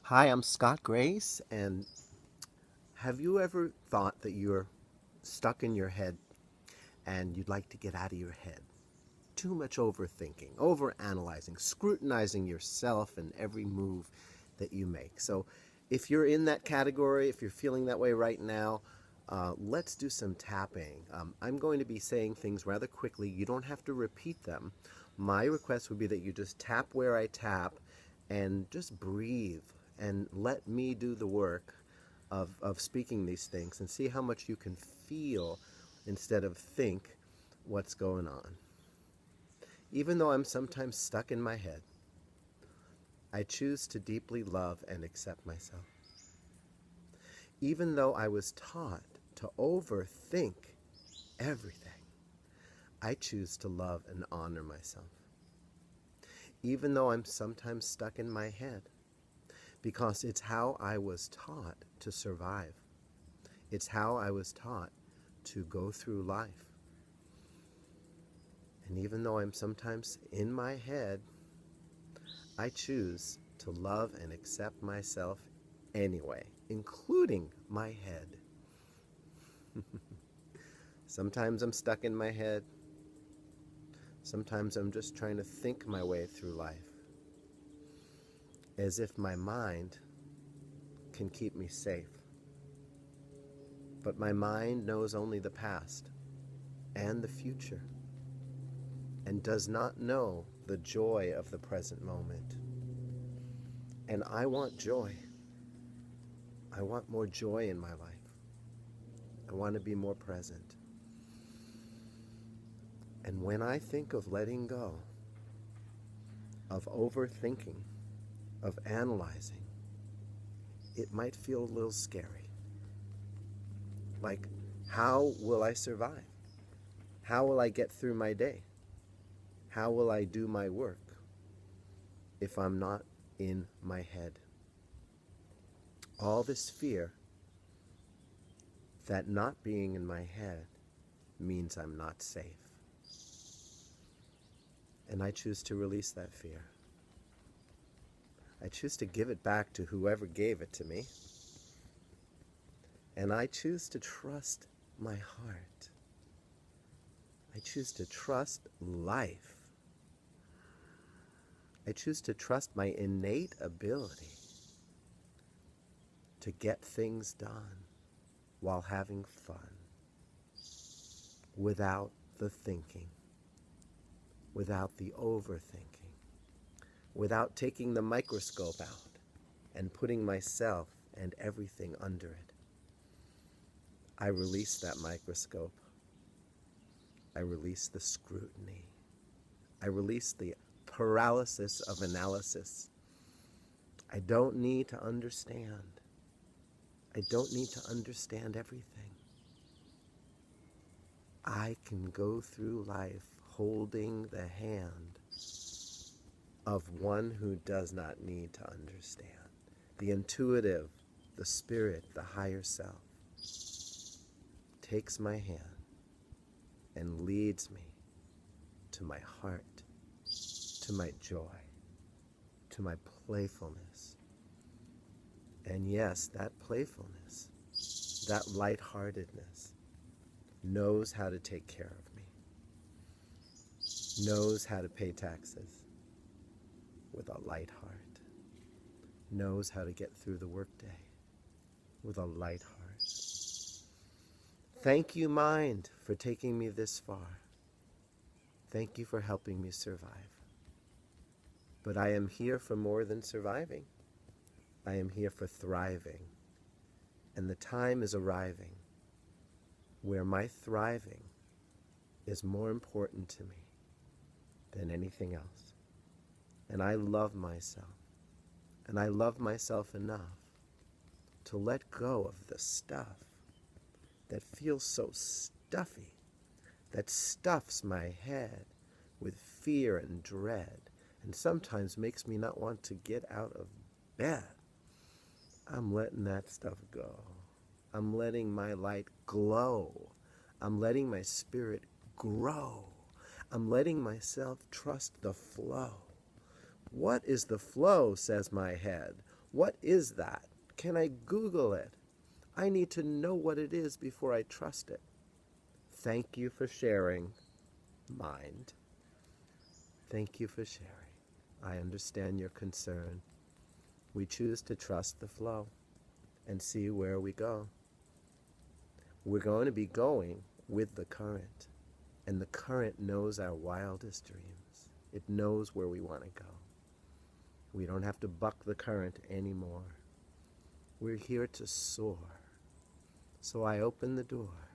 Hi, I'm Scott Grace, and have you ever thought that you're stuck in your head and you'd like to get out of your head? Too much overthinking, overanalyzing, scrutinizing yourself and every move that you make. So, if you're in that category, if you're feeling that way right now, let's do some tapping. I'm going to be saying things rather quickly. You don't have to repeat them. My request would be that you just tap where I tap and just breathe and let me do the work of speaking these things and see how much you can feel instead of think what's going on. Even though I'm sometimes stuck in my head, I choose to deeply love and accept myself. Even though I was taught to overthink everything, I choose to love and honor myself. Even though I'm sometimes stuck in my head, because it's how I was taught to survive. It's how I was taught to go through life. And even though I'm sometimes in my head, I choose to love and accept myself anyway, including my head. Sometimes I'm stuck in my head. Sometimes I'm just trying to think my way through life, as if my mind can keep me safe. But my mind knows only the past and the future, and does not know the joy of the present moment. And I want joy. I want more joy in my life. I want to be more present. And when I think of letting go, of overthinking, of analyzing, it might feel a little scary. Like, how will I survive? How will I get through my day? How will I do my work if I'm not in my head? All this fear that not being in my head means I'm not safe. And I choose to release that fear. I choose to give it back to whoever gave it to me. And I choose to trust my heart. I choose to trust life. I choose to trust my innate ability to get things done while having fun, without the thinking, without the overthinking, without taking the microscope out and putting myself and everything under it. I release that microscope. I release the scrutiny. I release the paralysis of analysis. I don't need to understand. I don't need to understand everything. I can go through life holding the hand of one who does not need to understand. The intuitive, the spirit, the higher self takes my hand and leads me to my heart, to my joy, to my playfulness. And yes, that playfulness, that lightheartedness, knows how to take care of me, knows how to pay taxes with a light heart, knows how to get through the workday with a light heart. Thank you, mind, for taking me this far. Thank you for helping me survive. But I am here for more than surviving. I am here for thriving. And the time is arriving where my thriving is more important to me than anything else. And I love myself. And I love myself enough to let go of the stuff that feels so stuffy, that stuffs my head with fear and dread, and sometimes makes me not want to get out of bed. I'm letting that stuff go. I'm letting my light glow. I'm letting my spirit grow. I'm letting myself trust the flow. What is the flow, says my head? What is that? Can I Google it? I need to know what it is before I trust it. Thank you for sharing, mind. Thank you for sharing. I understand your concern. We choose to trust the flow and see where we go. We're going to be going with the current, and the current knows our wildest dreams. It knows where we want to go. We don't have to buck the current anymore. We're here to soar. So I open the door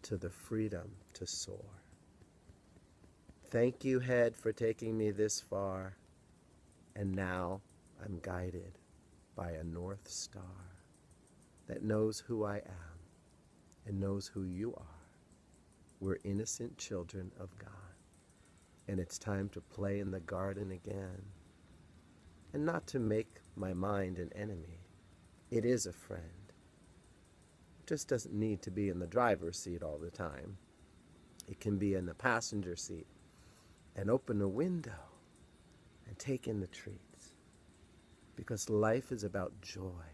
to the freedom to soar. Thank you, head, for taking me this far. And now I'm guided by a North Star that knows who I am and knows who you are. We're innocent children of God. And it's time to play in the garden again. And not to make my mind an enemy. It is a friend. It just doesn't need to be in the driver's seat all the time. It can be in the passenger seat and open a window and take in the treats. Because life is about joy.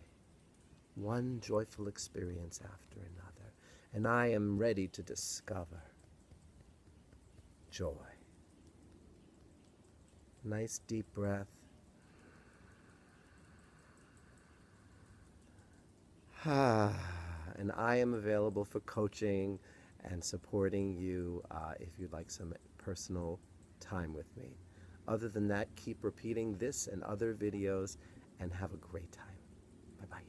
One joyful experience after another. And I am ready to discover joy. Nice deep breath. And I am available for coaching and supporting you if you'd like some personal time with me. Other than that, keep repeating this and other videos and have a great time. Bye-bye.